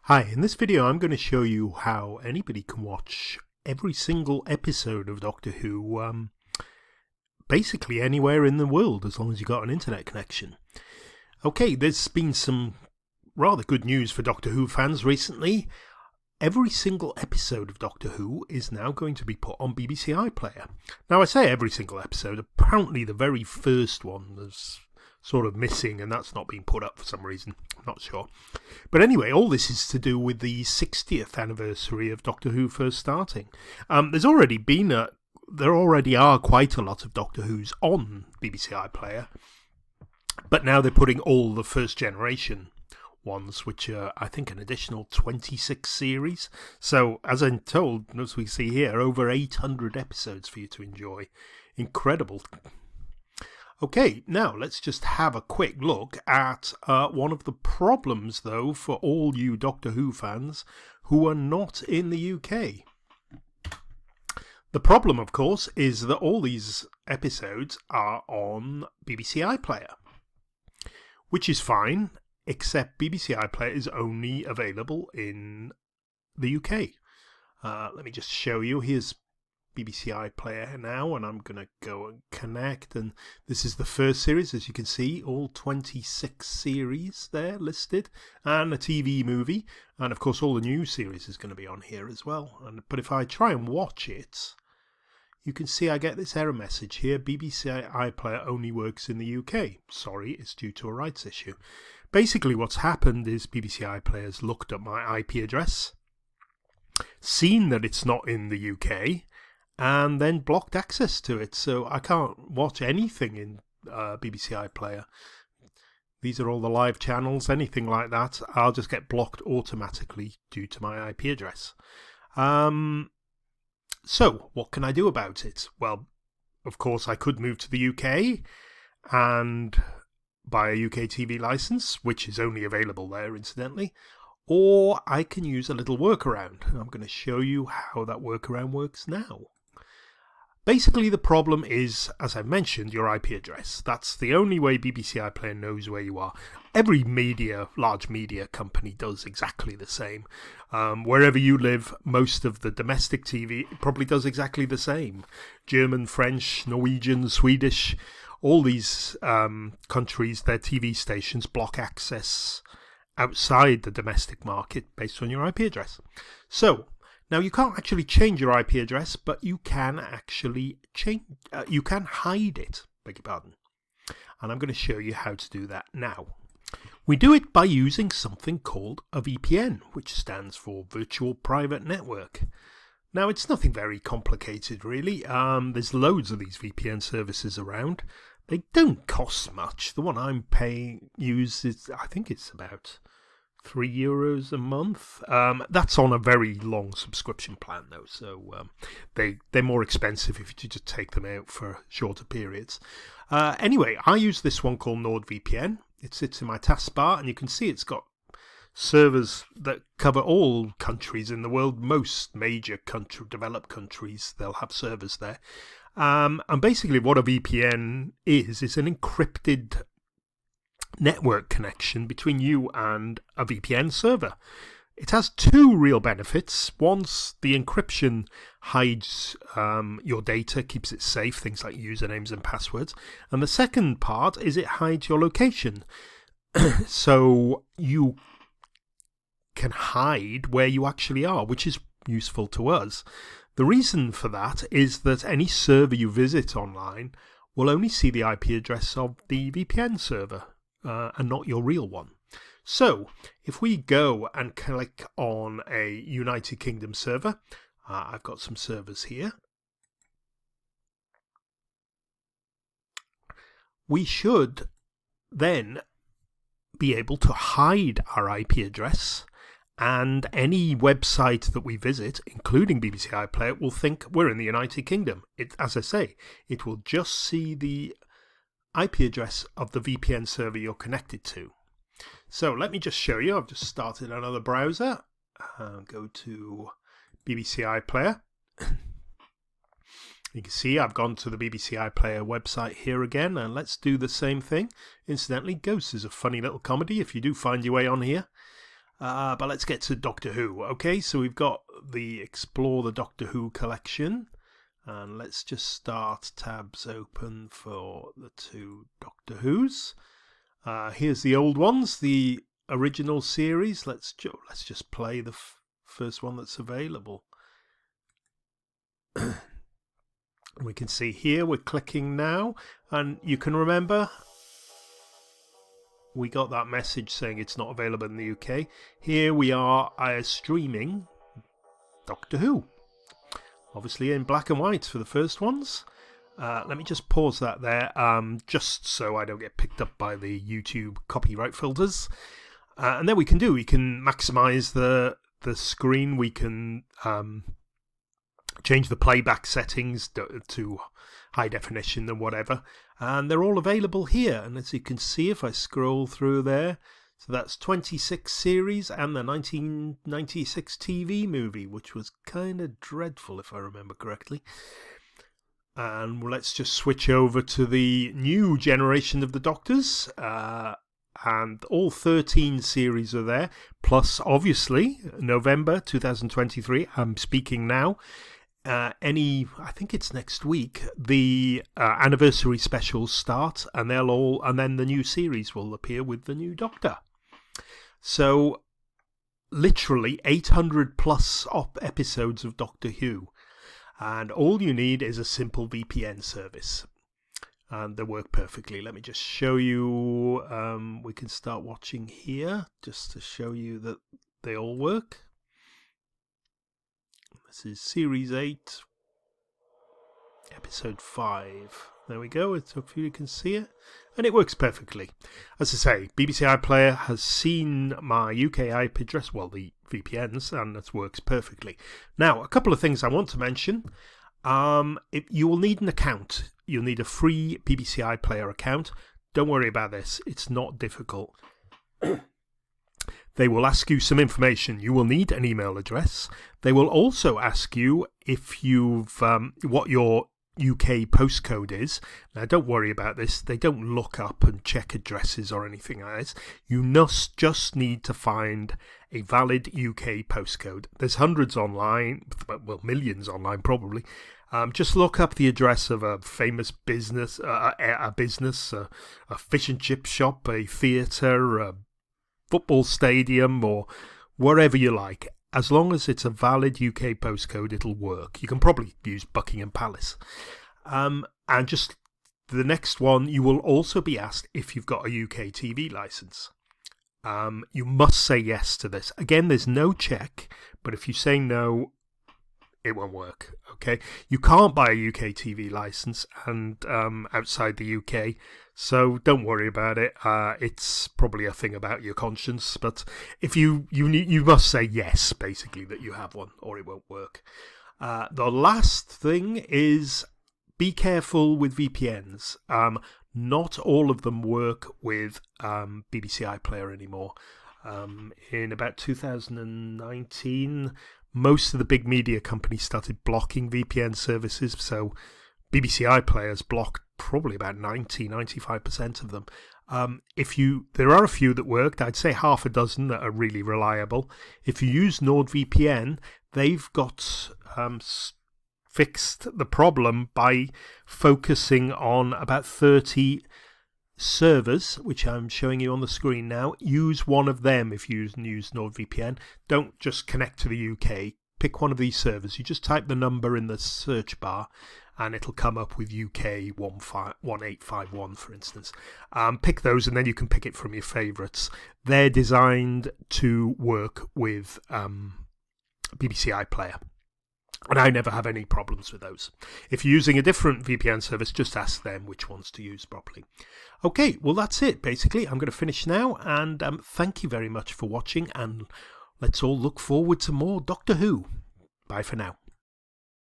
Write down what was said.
Hi, in this video I'm going to show you how anybody can watch every single episode of Doctor Who basically anywhere in the world as long as you've got an internet connection. Okay, there's been some rather good news for Doctor Who fans recently. Every single episode of Doctor Who is now going to be put on BBC iPlayer. Now I say every single episode, apparently the very first one was sort of missing and that's not been put up for some reason. I'm not sure. But anyway, all this is to do with the 60th anniversary of Doctor Who first starting. There already are quite a lot of Doctor Who's on BBC iPlayer, but now they're putting all the first generation ones, which are, I think, an additional 26 series. So, as I'm told, as we see here, over 800 episodes for you to enjoy. Incredible. Okay, now let's just have a quick look at one of the problems, though, for all you Doctor Who fans who are not in the UK. The problem, of course, is that all these episodes are on BBC iPlayer, which is fine, except BBC iPlayer is only available in the UK. Let me just show you. Here's BBC iPlayer now, and I'm going to go and connect, and this is the first series. As you can see, all 26 series there listed, and a TV movie, and of course all the new series is going to be on here as well. But if I try and watch it, you can see I get this error message here: BBC iPlayer only works in the UK. Sorry, it's due to a rights issue. Basically what's happened is BBC iPlayer's looked at my IP address, seen that it's not in the UK, and then blocked access to it, so I can't watch anything in BBC iPlayer. These are all the live channels, anything like that, I'll just get blocked automatically due to my IP address. So, what can I do about it? Well, of course I could move to the UK and buy a UK TV license, which is only available there, incidentally, or I can use a little workaround. I'm going to show you how that workaround works now. Basically, the problem is, as I mentioned, your IP address. That's the only way BBC iPlayer knows where you are. Every large media company does exactly the same. Wherever you live, most of the domestic TV probably does exactly the same. German, French, Norwegian, Swedish, all these countries, their TV stations block access outside the domestic market based on your IP address. So, now you can't actually change your IP address, but you can actually you can hide it, beg your pardon. And I'm going to show you how to do that now. We do it by using something called a VPN, which stands for Virtual Private Network. Now it's nothing very complicated really. There's loads of these VPN services around. They don't cost much. The one I'm uses, I think it's about €3 a month. That's on a very long subscription plan though, so they're more expensive if you just take them out for shorter periods. Anyway, I use this one called NordVPN. It sits in my taskbar, and you can see it's got servers that cover all countries in the world. Most major developed countries, they'll have servers there. And basically what a VPN is an encrypted network connection between you and a VPN server. It has two real benefits. Once the encryption hides your data, keeps it safe, things like usernames and passwords. And the second part is it hides your location. So you can hide where you actually are, which is useful to us. The reason for that is that any server you visit online will only see the IP address of the VPN server and not your real one. So if we go and click on a United Kingdom server, I've got some servers here. We should then be able to hide our IP address, and any website that we visit, including BBC iPlayer, will think we're in the United Kingdom. As I say, it will just see the IP address of the VPN server you're connected to. So let me just show you. I've just started another browser. Go to BBC iPlayer. You can see I've gone to the BBC iPlayer website here again, and let's do the same thing. Incidentally, Ghosts is a funny little comedy if you do find your way on here. But let's get to Doctor Who. Okay, so we've got the Explore the Doctor Who collection. And let's just start tabs open for the 2 Doctor Who's. Here's the old ones, the original series. Let's just play the first one that's available. We can see here, we're clicking now, and you can remember we got that message saying it's not available in the UK. Here we are streaming Doctor Who, obviously in black and white for the first ones. Let me just pause that there, just so I don't get picked up by the YouTube copyright filters. And then we can maximize the screen. We can change the playback settings to high definition and whatever. And they're all available here. And as you can see, if I scroll through there, so that's 26 series and the 1996 TV movie, which was kind of dreadful if I remember correctly. And let's just switch over to the new generation of the Doctors. And all 13 series are there. Plus, obviously, November 2023, I'm speaking now. I think it's next week, the anniversary specials start, and then the new series will appear with the new Doctor. So, literally 800 plus episodes of Doctor Who, and all you need is a simple VPN service, and they work perfectly. Let me just show you. We can start watching here just to show you that they all work. This is Series 8, Episode 5. There we go, hopefully you can see it. And it works perfectly. As I say, BBC iPlayer has seen my UK IP address, well, the VPNs, and it works perfectly. Now, a couple of things I want to mention. You will need an account. You'll need a free BBC iPlayer account. Don't worry about this. It's not difficult. They will ask you some information. You will need an email address. They will also ask you if you've what your UK postcode is. Now, don't worry about this. They don't look up and check addresses or anything like this. You must just need to find a valid UK postcode. There's hundreds online, well, millions online probably. Just look up the address of a famous business, a fish and chip shop, a theatre, a football stadium, or wherever you like. As long as it's a valid UK postcode, it'll work. You can probably use Buckingham Palace. And just the next one, you will also be asked if you've got a UK TV licence. You must say yes to this. Again, there's no check, but if you say no, it won't work. Okay, you can't buy a UK TV licence and outside the UK. So don't worry about it. It's probably a thing about your conscience, but if you must say yes, basically, that you have one, or it won't work. The last thing is be careful with VPNs. Not all of them work with BBC iPlayer anymore. In about 2019, most of the big media companies started blocking VPN services, so BBC iPlayer's blocked probably about 95% of them. There are a few that worked. I'd say half a dozen that are really reliable. If you use NordVPN, they've got fixed the problem by focusing on about 30 servers, which I'm showing you on the screen now. Use one of them if you use NordVPN. Don't just connect to the UK. Pick one of these servers. You just type the number in the search bar and it'll come up with UK 1851, for instance. Pick those and then you can pick it from your favourites. They're designed to work with BBC iPlayer. And I never have any problems with those. If you're using a different VPN service, just ask them which ones to use properly. Okay, well, that's it, basically. I'm going to finish now, and thank you very much for watching, and let's all look forward to more Doctor Who. Bye for now.